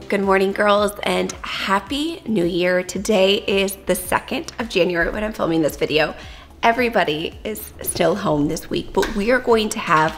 Good morning, girls, and happy new year. Today is the 2nd of January when I'm filming this video. Everybody is still home this week, but we are going to have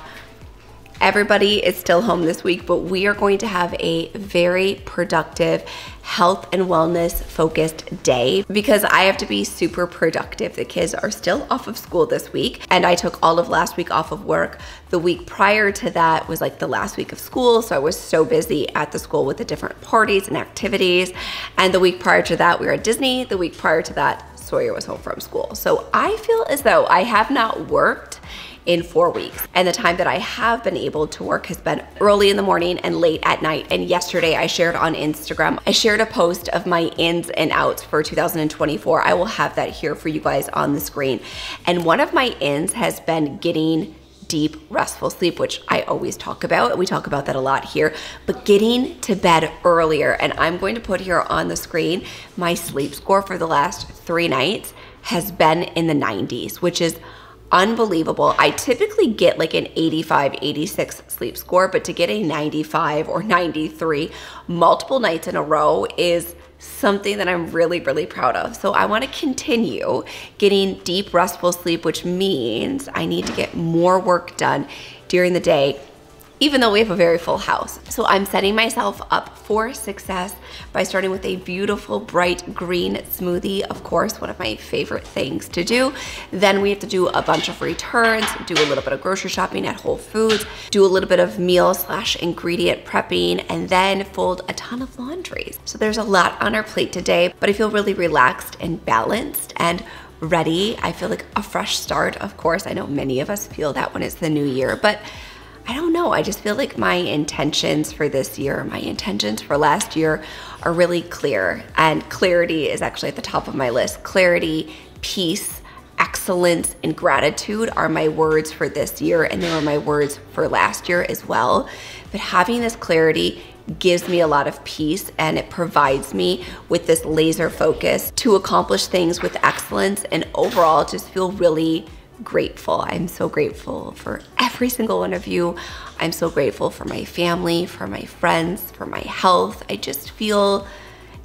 a very productive health and wellness focused day because I have to be super productive. The kids are still off of school this week, and I took all of last week off of work. The week prior to that was like the last week of school, so I was so busy at the school with the different parties and activities. And the week prior to that, we were at Disney. The week prior to that, Sawyer was home from school. So I feel as though I have not worked in 4 weeks. And the time that I have been able to work has been early in the morning and late at night. And yesterday I shared on Instagram, I shared a post of my ins and outs for 2024. I will have that here for you guys on the screen. And one of my ins has been getting deep, restful sleep, which I always talk about. We talk about that a lot here, but getting to bed earlier. And I'm going to put here on the screen, my sleep score for the last 3 nights has been in the 90s, which is unbelievable. I typically get like an 85, 86 sleep score, but to get a 95 or 93 multiple nights in a row is something that I'm really, really proud of. So I want to continue getting deep, restful sleep, which means I need to get more work done during the day, even though we have a very full house. So I'm setting myself up for success by starting with a beautiful bright green smoothie, of course, one of my favorite things to do. Then we have to do a bunch of returns, do a little bit of grocery shopping at Whole Foods, do a little bit of meal/ingredient prepping, and then fold a ton of laundries. So there's a lot on our plate today, but I feel really relaxed and balanced and ready. I feel like a fresh start, of course. I know many of us feel that when it's the new year, but I don't know, I just feel like my intentions for this year, my intentions for last year are really clear, and clarity is actually at the top of my list. Clarity, peace, excellence, and gratitude are my words for this year, and they were my words for last year as well. But having this clarity gives me a lot of peace, and it provides me with this laser focus to accomplish things with excellence and overall just feel really grateful. I'm so grateful for every single one of you. I'm so grateful for my family, for my friends, for my health. I just feel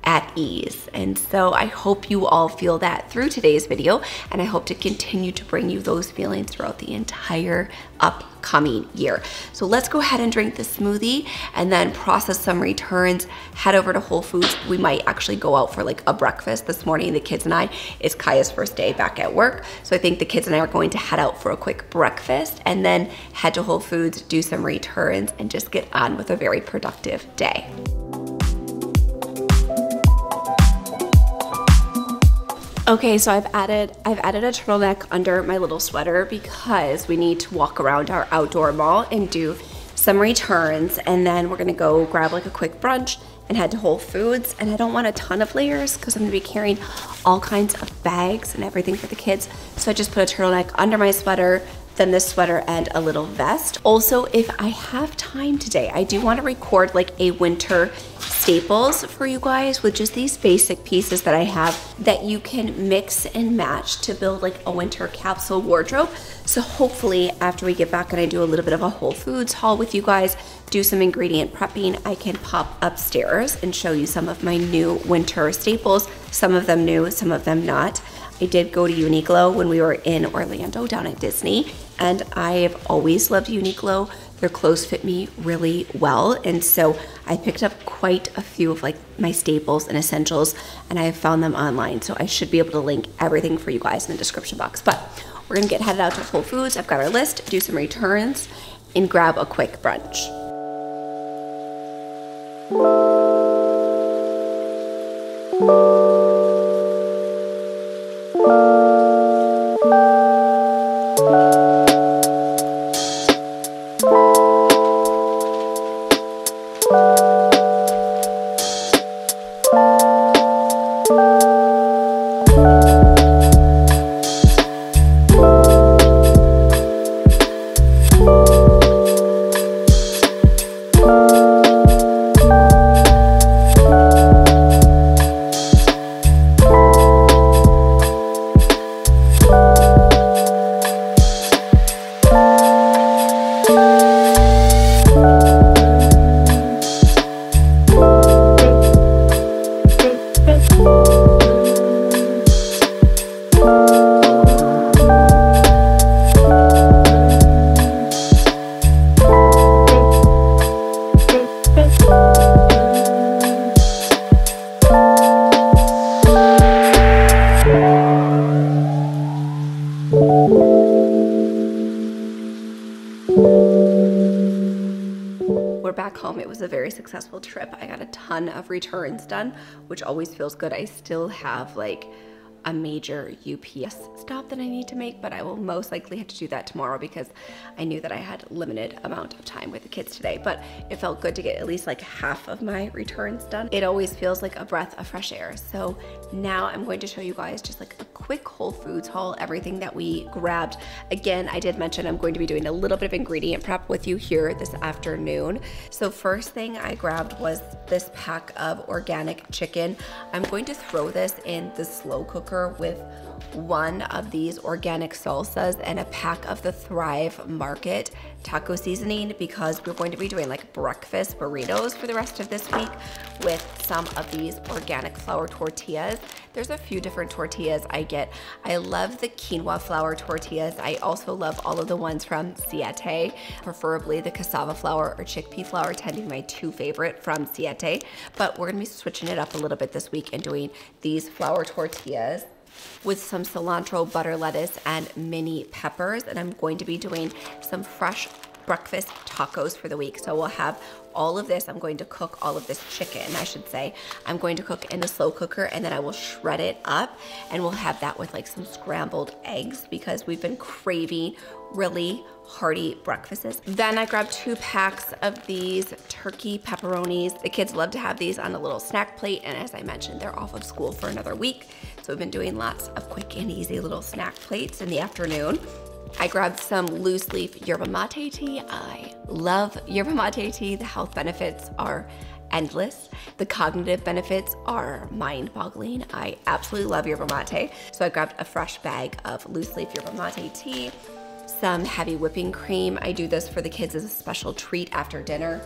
at ease. And so I hope you all feel that through today's video, and I hope to continue to bring you those feelings throughout the entire upcoming year. So let's go ahead and drink the smoothie and then process some returns, head over to Whole Foods. We might actually go out for like a breakfast this morning, the kids and I. It's Kaya's first day back at work. So I think the kids and I are going to head out for a quick breakfast and then head to Whole Foods, do some returns, and just get on with a very productive day. Okay, so I've added a turtleneck under my little sweater because we need to walk around our outdoor mall and do some returns, and then we're gonna go grab like a quick brunch and head to Whole Foods. And I don't want a ton of layers because I'm gonna be carrying all kinds of bags and everything for the kids. So I just put a turtleneck under my sweater, then this sweater and a little vest. Also, if I have time today, I do want to record like a winter staples for you guys with just these basic pieces that I have that you can mix and match to build like a winter capsule wardrobe. So hopefully after we get back and I do a little bit of a Whole Foods haul with you guys, do some ingredient prepping, I can pop upstairs and show you some of my new winter staples, some of them new, some of them not. I did go to Uniqlo when we were in Orlando down at Disney, and I've always loved Uniqlo. Their clothes fit me really well, and so I picked up quite a few of like my staples and essentials, and I have found them online, so I should be able to link everything for you guys in the description box. But we're gonna get headed out to Whole Foods. I've got our list, do some returns, and grab a quick brunch. We're back home. It was a very successful trip. I got a ton of returns done, which always feels good. I still have like a major UPS stop that I need to make, but I will most likely have to do that tomorrow because I knew that I had limited amount of time with the kids today, but it felt good to get at least like half of my returns done. It always feels like a breath of fresh air. So now I'm going to show you guys just like a quick Whole Foods haul, everything that we grabbed. Again, I did mention I'm going to be doing a little bit of ingredient prep with you here this afternoon. So first thing I grabbed was this pack of organic chicken. I'm going to throw this in the slow cooker with one of these organic salsas and a pack of the Thrive Market taco seasoning because we're going to be doing like breakfast burritos for the rest of this week with some of these organic flour tortillas. There's a few different tortillas I get. I love the quinoa flour tortillas. I also love all of the ones from Siete, preferably the cassava flour or chickpea flour tend to be my two favorite from Siete, but we're gonna be switching it up a little bit this week and doing these flour tortillas with some cilantro, butter lettuce, and mini peppers. And I'm going to be doing some fresh breakfast tacos for the week. So we'll have all of this. I'm going to cook all of this chicken, I should say. I'm going to cook in a slow cooker and then I will shred it up and we'll have that with like some scrambled eggs because we've been craving really hearty breakfasts. Then I grabbed 2 packs of these turkey pepperonis. The kids love to have these on a little snack plate, and as I mentioned, they're off of school for another week. So we've been doing lots of quick and easy little snack plates in the afternoon. I grabbed some loose leaf yerba mate tea. I love yerba mate tea. The health benefits are endless. The cognitive benefits are mind-boggling. I absolutely love yerba mate. So I grabbed a fresh bag of loose leaf yerba mate tea, some heavy whipping cream. I do this for the kids as a special treat after dinner.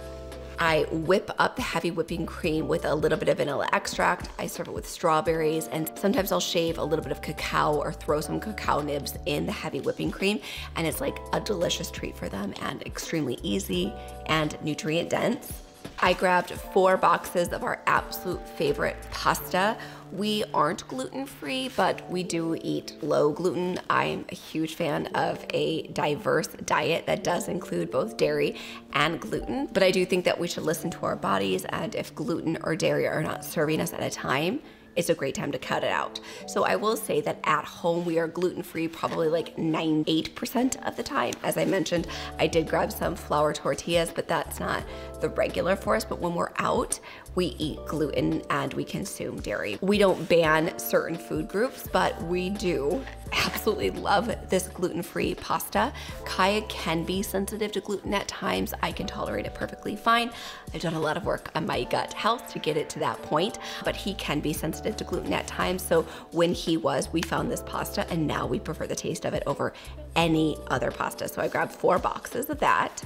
I whip up the heavy whipping cream with a little bit of vanilla extract. I serve it with strawberries, and sometimes I'll shave a little bit of cacao or throw some cacao nibs in the heavy whipping cream, and it's like a delicious treat for them and extremely easy and nutrient dense. I grabbed 4 boxes of our absolute favorite pasta. We aren't gluten-free, but we do eat low gluten. I'm a huge fan of a diverse diet that does include both dairy and gluten, but I do think that we should listen to our bodies, and if gluten or dairy are not serving us at a time, it's a great time to cut it out. So I will say that at home we are gluten-free probably like 98% of the time. As I mentioned, I did grab some flour tortillas, but that's not the regular for us. But when we're out, we eat gluten and we consume dairy. We don't ban certain food groups, but we do absolutely love this gluten-free pasta. Kaya can be sensitive to gluten at times. I can tolerate it perfectly fine. I've done a lot of work on my gut health to get it to that point, but he can be sensitive to gluten at times. So when he was, we found this pasta and now we prefer the taste of it over any other pasta. So I grabbed 4 boxes of that,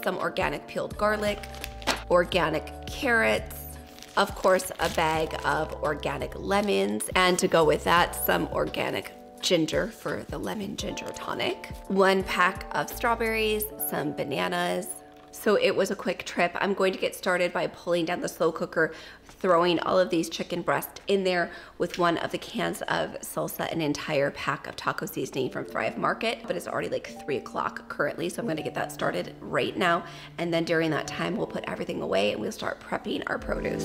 some organic peeled garlic, organic carrots, of course, a bag of organic lemons, and to go with that, some organic ginger for the lemon ginger tonic, 1 pack of strawberries, some bananas. So it was a quick trip. I'm going to get started by pulling down the slow cooker, throwing all of these chicken breasts in there with 1 of the cans of salsa, an entire pack of taco seasoning from Thrive Market, but it's already like 3 o'clock currently, so I'm gonna get that started right now. And then during that time, we'll put everything away and we'll start prepping our produce.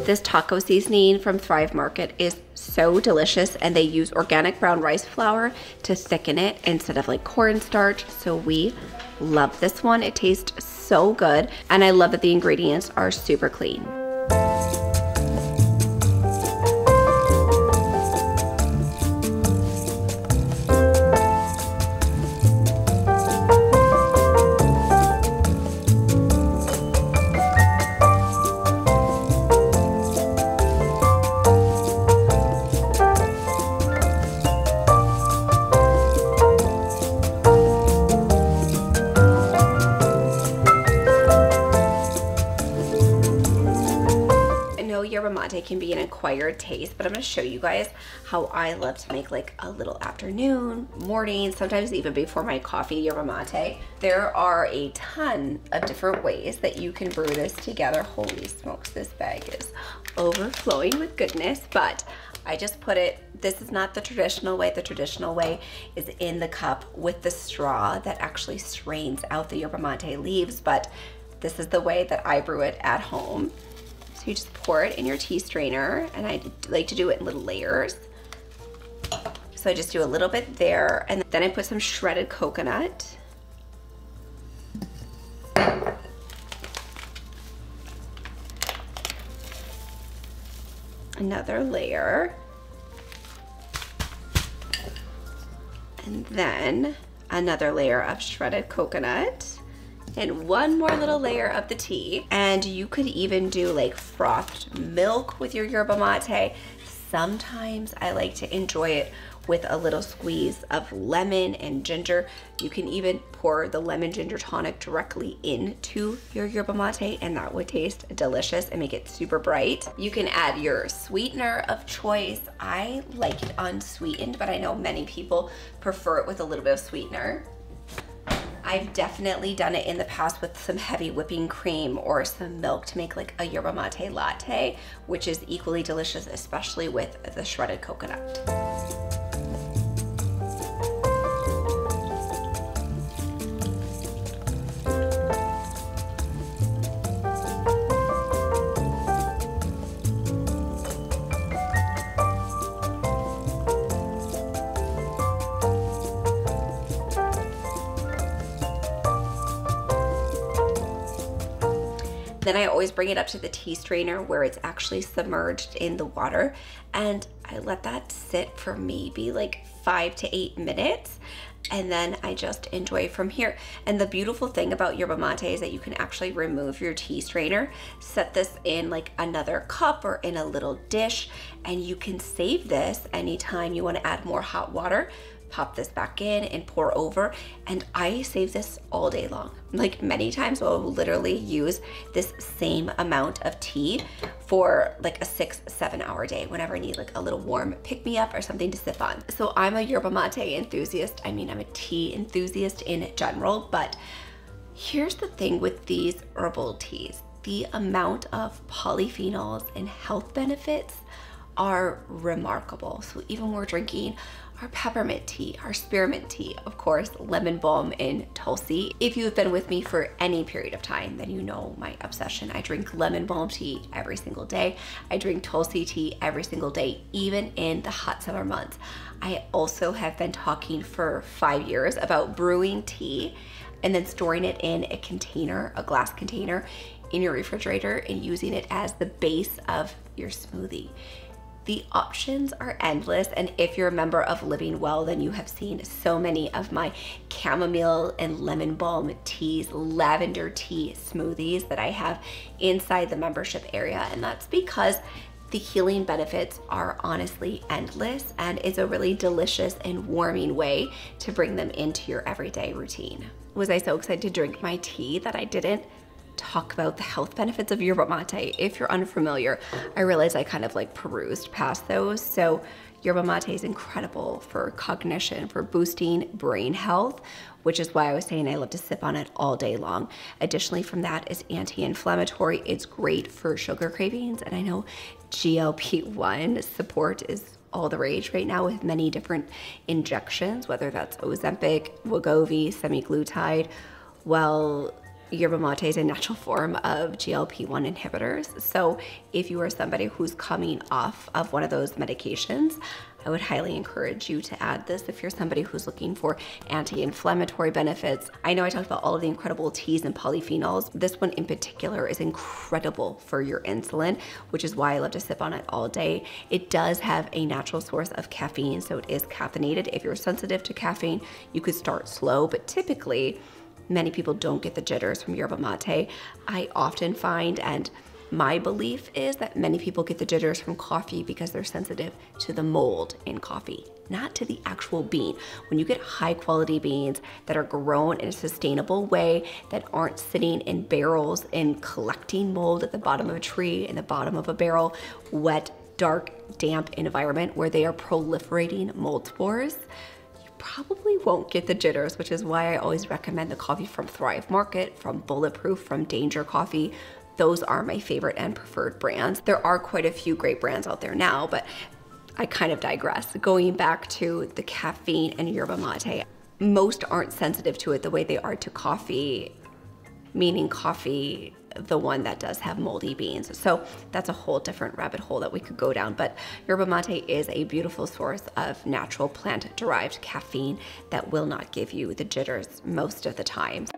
This taco seasoning from Thrive Market is so delicious, and they use organic brown rice flour to thicken it instead of like cornstarch. So we love this one. It tastes so good, and I love that the ingredients are super clean. yerba mate can be an acquired taste, but I'm gonna show you guys how I love to make like a little afternoon, morning, sometimes even before my coffee yerba mate. There are a ton of different ways that you can brew this together. Holy smokes, this bag is overflowing with goodness, but I just put it, this is not the traditional way. The traditional way is in the cup with the straw that actually strains out the yerba mate leaves, but this is the way that I brew it at home. So you just pour it in your tea strainer, and I like to do it in little layers. So I just do a little bit there, and then I put some shredded coconut. Another layer. And then another layer of shredded coconut. And one more little layer of the tea. And you could even do like frothed milk with your yerba mate. Sometimes I like to enjoy it with a little squeeze of lemon and ginger. You can even pour the lemon ginger tonic directly into your yerba mate, and that would taste delicious and make it super bright. You can add your sweetener of choice. I like it unsweetened, but I know many people prefer it with a little bit of sweetener. I've definitely done it in the past with some heavy whipping cream or some milk to make like a yerba mate latte, which is equally delicious, especially with the shredded coconut. Then I always bring it up to the tea strainer where it's actually submerged in the water, and I let that sit for maybe like 5 to 8 minutes, and then I just enjoy from here. And the beautiful thing about yerba mate is that you can actually remove your tea strainer, set this in like another cup or in a little dish, and you can save this anytime you want to add more hot water. Pop this back in and pour over, and I save this all day long. Like many times I'll literally use this same amount of tea for like a 6-7 hour day whenever I need like a little warm pick-me-up or something to sip on. So I'm a yerba mate enthusiast. I mean, I'm a tea enthusiast in general, but here's the thing with these herbal teas. The amount of polyphenols and health benefits are remarkable. So even when we're drinking our peppermint tea, our spearmint tea, of course, lemon balm and tulsi. If you've been with me for any period of time, then you know my obsession. I drink lemon balm tea every single day. I drink tulsi tea every single day, even in the hot summer months. I also have been talking for 5 years about brewing tea and then storing it in a container, a glass container in your refrigerator, and using it as the base of your smoothie. The options are endless, and if you're a member of Living Well, then you have seen so many of my chamomile and lemon balm teas, lavender tea smoothies that I have inside the membership area, and that's because the healing benefits are honestly endless, and it's a really delicious and warming way to bring them into your everyday routine. Was I so excited to drink my tea that I didn't talk about the health benefits of yerba mate? If you're unfamiliar, I realize I kind of like perused past those. So yerba mate is incredible for cognition, for boosting brain health, which is why I was saying I love to sip on it all day long. Additionally from that, it's anti-inflammatory. It's great for sugar cravings. And I know GLP-1 support is all the rage right now with many different injections, whether that's Ozempic, Wegovy, semaglutide. Well, yerba mate is a natural form of GLP-1 inhibitors. So if you are somebody who's coming off of one of those medications, I would highly encourage you to add this if you're somebody who's looking for anti-inflammatory benefits. I know I talked about all of the incredible teas and polyphenols. This one in particular is incredible for your insulin, which is why I love to sip on it all day. It does have a natural source of caffeine, so it is caffeinated. If you're sensitive to caffeine, you could start slow, but typically, many people don't get the jitters from yerba mate. I often find, and My belief is that many people get the jitters from coffee because they're sensitive to the mold in coffee, not to the actual bean. When you get high quality beans that are grown in a sustainable way, that aren't sitting in barrels and collecting mold at the bottom of a tree, in the bottom of a barrel, wet, dark, damp environment where they are proliferating mold spores, you probably won't get the jitters, which is why I always recommend the coffee from Thrive Market, from Bulletproof, from Danger Coffee. Those are my favorite and preferred brands. There are quite a few great brands out there now, but I kind of digress. Going back to the caffeine and yerba mate, most aren't sensitive to it the way they are to coffee, meaning coffee, the one that does have moldy beans. So that's a whole different rabbit hole that we could go down. But yerba mate is a beautiful source of natural plant-derived caffeine that will not give you the jitters most of the time.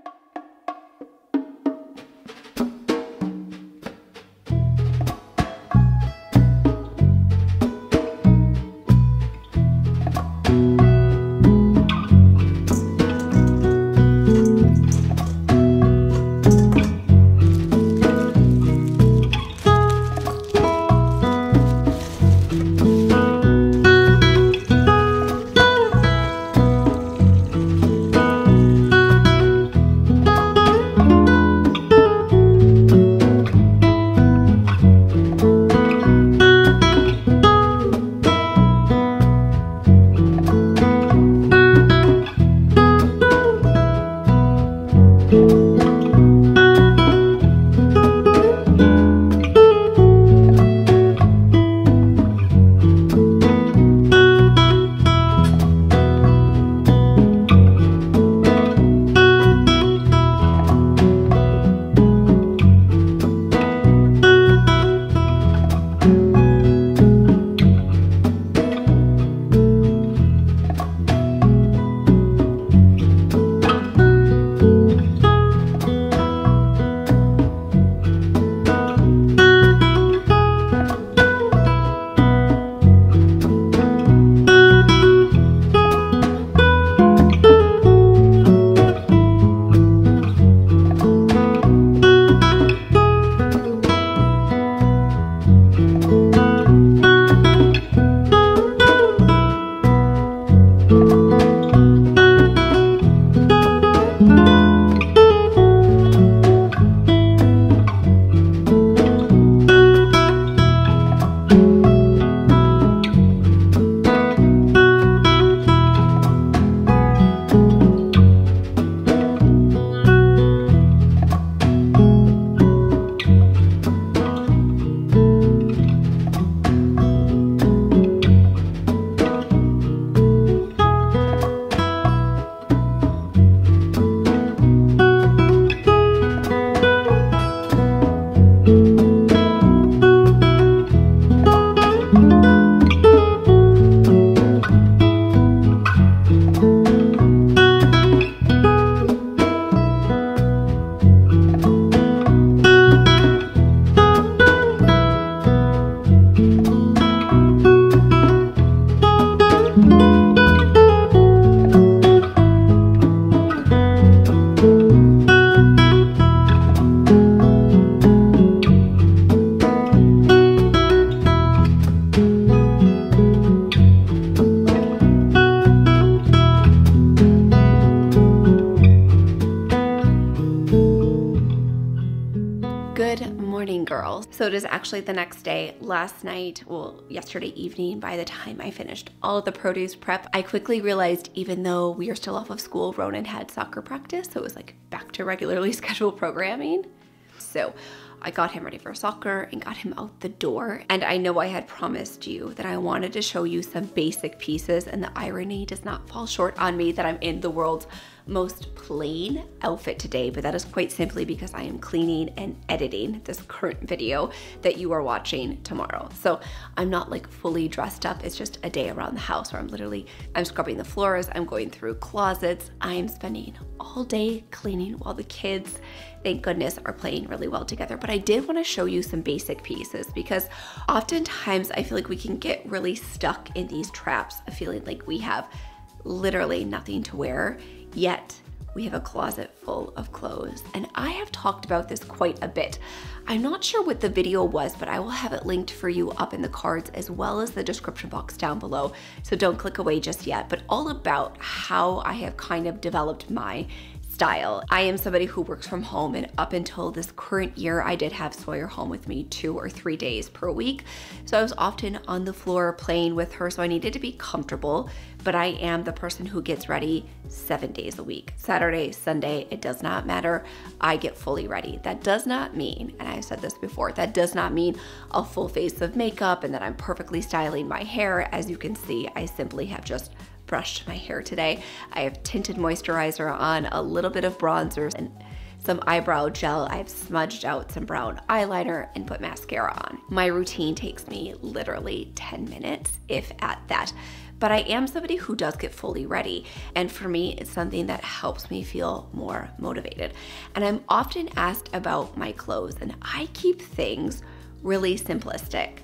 girls. So it is actually the next day. Last night, well, yesterday evening, by the time I finished all of the produce prep, I quickly realized even though we are still off of school, Ronan had soccer practice, so it was like back to regularly scheduled programming. So I got him ready for soccer and got him out the door. And I know I had promised you that I wanted to show you some basic pieces, and the irony does not fall short on me that I'm in the world's most plain outfit today, but that is quite simply because I am cleaning and editing this current video that you are watching tomorrow. So I'm not like fully dressed up. It's just a day around the house where I'm scrubbing the floors, I'm going through closets, I'm spending all day cleaning while the kids, thank goodness, are playing really well together. But I did want to show you some basic pieces because oftentimes I feel like we can get really stuck in these traps of feeling like we have literally nothing to wear, yet we have a closet full of clothes. And I have talked about this quite a bit. I'm not sure what the video was, but I will have it linked for you up in the cards as well as the description box down below. So don't click away just yet, but all about how I have kind of developed my style. I am somebody who works from home, and up until this current year, I did have Sawyer home with me 2 or 3 days per week. So I was often on the floor playing with her, so I needed to be comfortable, but I am the person who gets ready 7 days a week. Saturday, Sunday, it does not matter. I get fully ready. That does not mean, and I've said this before, that does not mean a full face of makeup and that I'm perfectly styling my hair. As you can see, I simply have just brushed my hair today. I have tinted moisturizer on, a little bit of bronzer, and some eyebrow gel. I've smudged out some brown eyeliner and put mascara on. My routine takes me literally 10 minutes, if at that. But I am somebody who does get fully ready. And for me, it's something that helps me feel more motivated. And I'm often asked about my clothes, and I keep things really simplistic,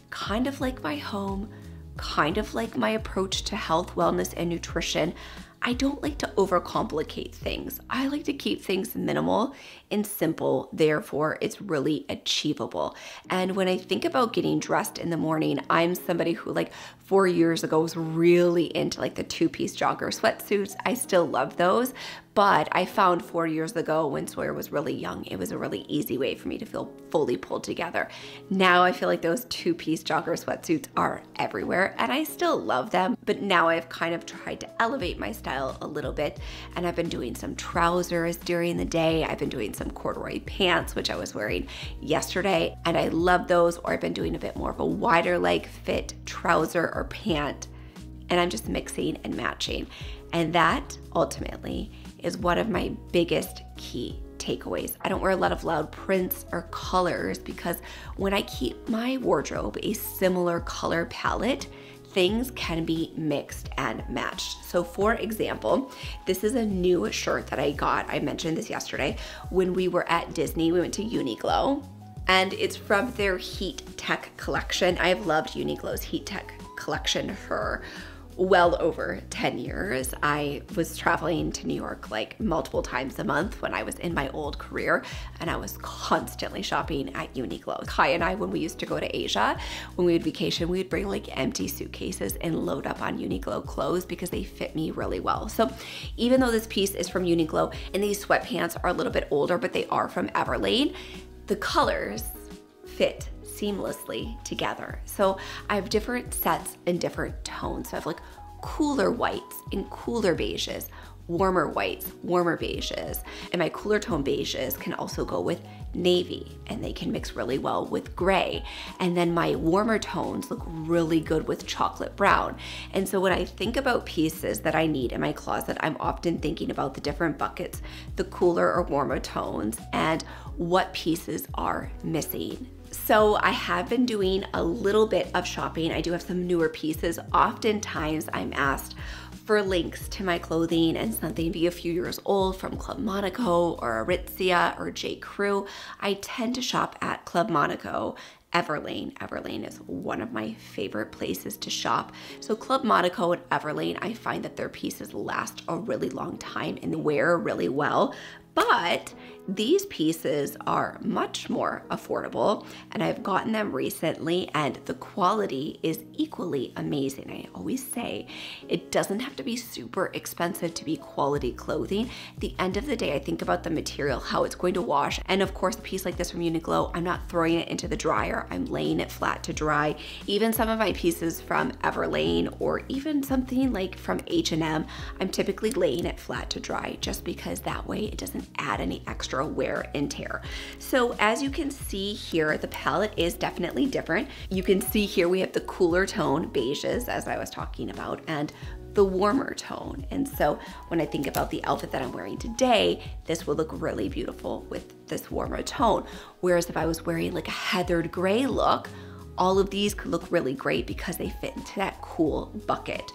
kind of like my home, kind of like my approach to health, wellness, and nutrition. I don't like to overcomplicate things. I like to keep things minimal and simple, therefore it's really achievable. And when I think about getting dressed in the morning, I'm somebody who like 4 years ago was really into like the 2-piece jogger sweatsuits. I still love those, but I found 4 years ago when Sawyer was really young, it was a really easy way for me to feel fully pulled together. Now I feel like those 2-piece jogger sweatsuits are everywhere, and I still love them, but now I've kind of tried to elevate my style a little bit, and I've been doing some trousers during the day. I've been doing some corduroy pants, which I was wearing yesterday, and I love those, or I've been doing a bit more of a wider leg fit trouser or pant, and I'm just mixing and matching. And that ultimately is one of my biggest key takeaways. I don't wear a lot of loud prints or colors because when I keep my wardrobe a similar color palette, things can be mixed and matched. So for example, this is a new shirt that I got. I mentioned this yesterday. When we were at Disney, we went to Uniqlo, and it's from their Heat Tech collection. I've loved Uniqlo's Heat Tech collection for well over 10 years. I was traveling to New York like multiple times a month when I was in my old career, and I was constantly shopping at Uniqlo. Kai and I, when we used to go to Asia, when we would vacation, we would bring like empty suitcases and load up on Uniqlo clothes because they fit me really well. So even though this piece is from Uniqlo and these sweatpants are a little bit older, but they are from Everlane, the colors fit seamlessly together. So I have different sets and different tones. So I have like cooler whites and cooler beiges, warmer whites, warmer beiges, and my cooler tone beiges can also go with navy, and they can mix really well with gray. And then my warmer tones look really good with chocolate brown. And so when I think about pieces that I need in my closet, I'm often thinking about the different buckets, the cooler or warmer tones, and what pieces are missing. So I have been doing a little bit of shopping. I do have some newer pieces. Oftentimes I'm asked for links to my clothing and something be a few years old from Club Monaco or Aritzia or J. Crew. I tend to shop at Club Monaco. Everlane. Everlane is one of my favorite places to shop. So Club Monaco and Everlane, I find that their pieces last a really long time and wear really well. But these pieces are much more affordable, and I've gotten them recently, and the quality is equally amazing. I always say it doesn't have to be super expensive to be quality clothing. At the end of the day, I think about the material, how it's going to wash, and of course a piece like this from Uniqlo, I'm not throwing it into the dryer, I'm laying it flat to dry. Even some of my pieces from Everlane or even something like from H&M, I'm typically laying it flat to dry just because that way it doesn't add any extra wear and tear. So as you can see here, the palette is definitely different. You can see here we have the cooler tone beiges, as I was talking about, and the warmer tone. And so when I think about the outfit that I'm wearing today, this will look really beautiful with this warmer tone. Whereas if I was wearing like a heathered gray look, all of these could look really great because they fit into that cool bucket.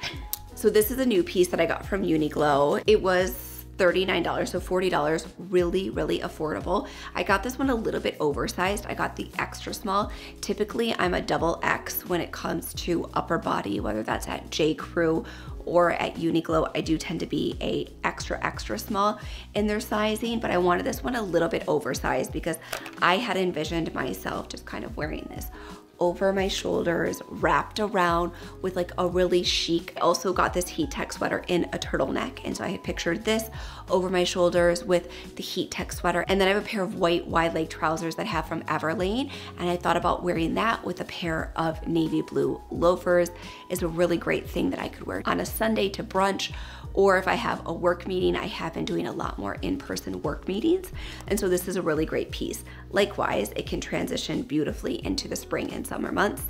So this is a new piece that I got from Uniqlo. It was $39, so $40, really, really affordable. I got this one a little bit oversized. I got the extra small. Typically, I'm a double X when it comes to upper body, whether that's at J. Crew or at Uniqlo, I do tend to be a extra small in their sizing, but I wanted this one a little bit oversized because I had envisioned myself just kind of wearing this over my shoulders, wrapped around with like a really chic. I also got this heat tech sweater in a turtleneck, and so I had pictured this over my shoulders with the heat tech sweater. And then I have a pair of white wide leg trousers that I have from Everlane, and I thought about wearing that with a pair of navy blue loafers. Is a really great thing that I could wear on a Sunday to brunch, or if I have a work meeting. I have been doing a lot more in-person work meetings, and so this is a really great piece. Likewise, it can transition beautifully into the spring and summer months,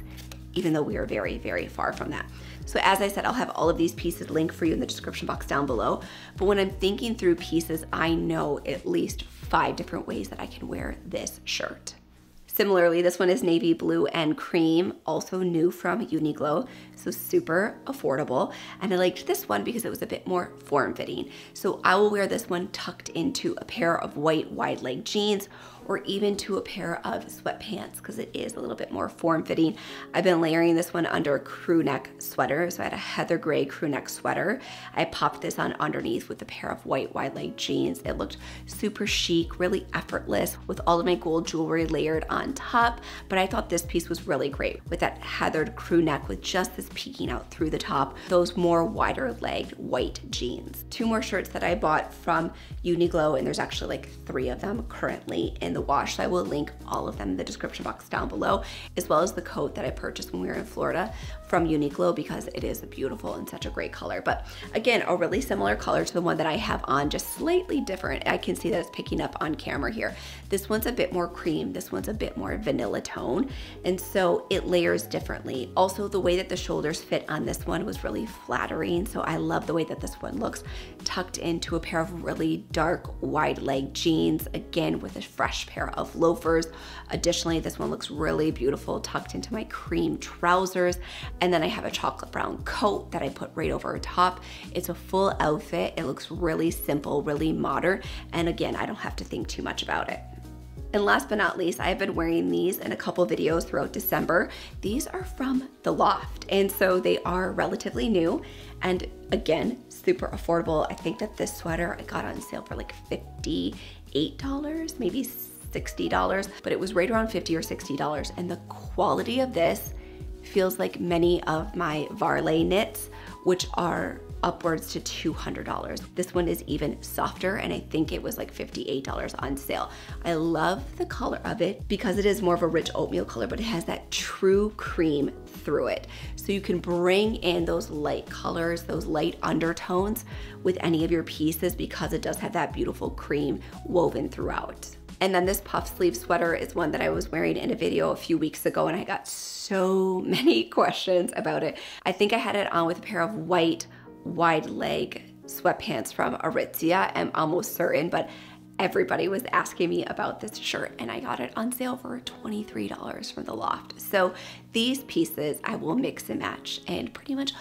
even though we are very far from that. So as I said, I'll have all of these pieces linked for you in the description box down below. But when I'm thinking through pieces, I know at least 5 different ways that I can wear this shirt. Similarly, this one is navy blue and cream, also new from Uniqlo, so super affordable. And I liked this one because it was a bit more form-fitting. So I will wear this one tucked into a pair of white wide leg jeans, or even to a pair of sweatpants because it is a little bit more form-fitting. I've been layering this one under a crew neck sweater. So I had a heather gray crew neck sweater. I popped this on underneath with a pair of white wide leg jeans. It looked super chic, really effortless with all of my gold jewelry layered on top. But I thought this piece was really great with that heathered crew neck with just this peeking out through the top, those more wider legged white jeans. 2 more shirts that I bought from Uniqlo, and there's actually like 3 of them currently in the wash, so I will link all of them in the description box down below, as well as the coat that I purchased when we were in Florida from Uniqlo because it is beautiful and such a great color. But again, a really similar color to the one that I have on, just slightly different. I can see that it's picking up on camera here. This one's a bit more cream, this one's a bit more vanilla tone, and so it layers differently. Also, the way that the shoulders fit on this one was really flattering, so I love the way that this one looks tucked into a pair of really dark wide leg jeans, again with a fresh pair of loafers. Additionally, this one looks really beautiful tucked into my cream trousers, and then I have a chocolate brown coat that I put right over top. It's a full outfit. It looks really simple, really modern, and again, I don't have to think too much about it. And last but not least, I've been wearing these in a couple videos throughout December. These are from the Loft, and so they are relatively new, and again, super affordable. I think that this sweater I got on sale for like $58, maybe $60, but it was right around $50 or $60, and the quality of this feels like many of my Varley knits, which are upwards to $200. This one is even softer, and I think it was like $58 on sale. I love the color of it because it is more of a rich oatmeal color, but it has that true cream through it. So you can bring in those light colors, those light undertones with any of your pieces because it does have that beautiful cream woven throughout. And then this puff sleeve sweater is one that I was wearing in a video a few weeks ago, and I got so many questions about it. I think I had it on with a pair of white wide leg sweatpants from Aritzia, I'm almost certain, but everybody was asking me about this shirt, and I got it on sale for $23 from the Loft. So these pieces I will mix and match in pretty much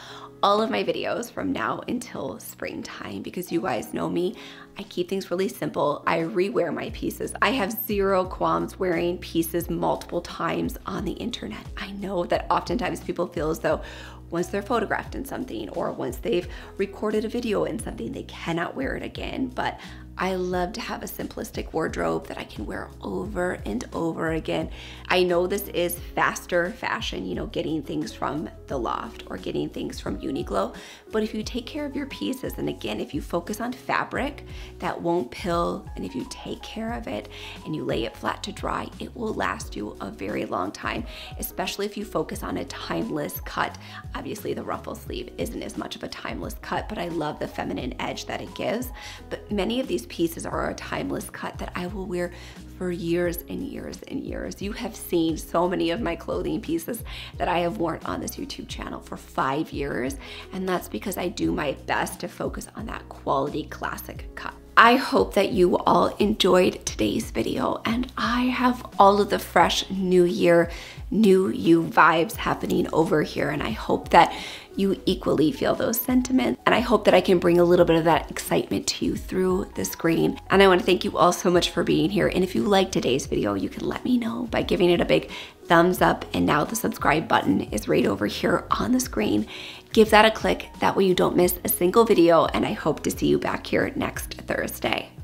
all of my videos from now until springtime, because you guys know me, I keep things really simple. I rewear my pieces. I have zero qualms wearing pieces multiple times on the internet. I know that oftentimes people feel as though once they're photographed in something or once they've recorded a video in something, they cannot wear it again. But I love to have a simplistic wardrobe that I can wear over and over again. I know this is faster fashion, you know, getting things from the Loft or getting things from Uniqlo, but if you take care of your pieces, and again, if you focus on fabric that won't pill, and if you take care of it and you lay it flat to dry, it will last you a very long time, especially if you focus on a timeless cut. Obviously the ruffle sleeve isn't as much of a timeless cut, but I love the feminine edge that it gives. But many of these pieces are a timeless cut that I will wear for years and years and years. You have seen so many of my clothing pieces that I have worn on this YouTube channel for 5 years, and that's because I do my best to focus on that quality classic cut. I hope that you all enjoyed today's video, and I have all of the fresh new year, new you vibes happening over here, and I hope that you equally feel those sentiments. And I hope that I can bring a little bit of that excitement to you through the screen. And I want to thank you all so much for being here. And if you liked today's video, you can let me know by giving it a big thumbs up. And now the subscribe button is right over here on the screen. Give that a click. That way you don't miss a single video. And I hope to see you back here next Thursday.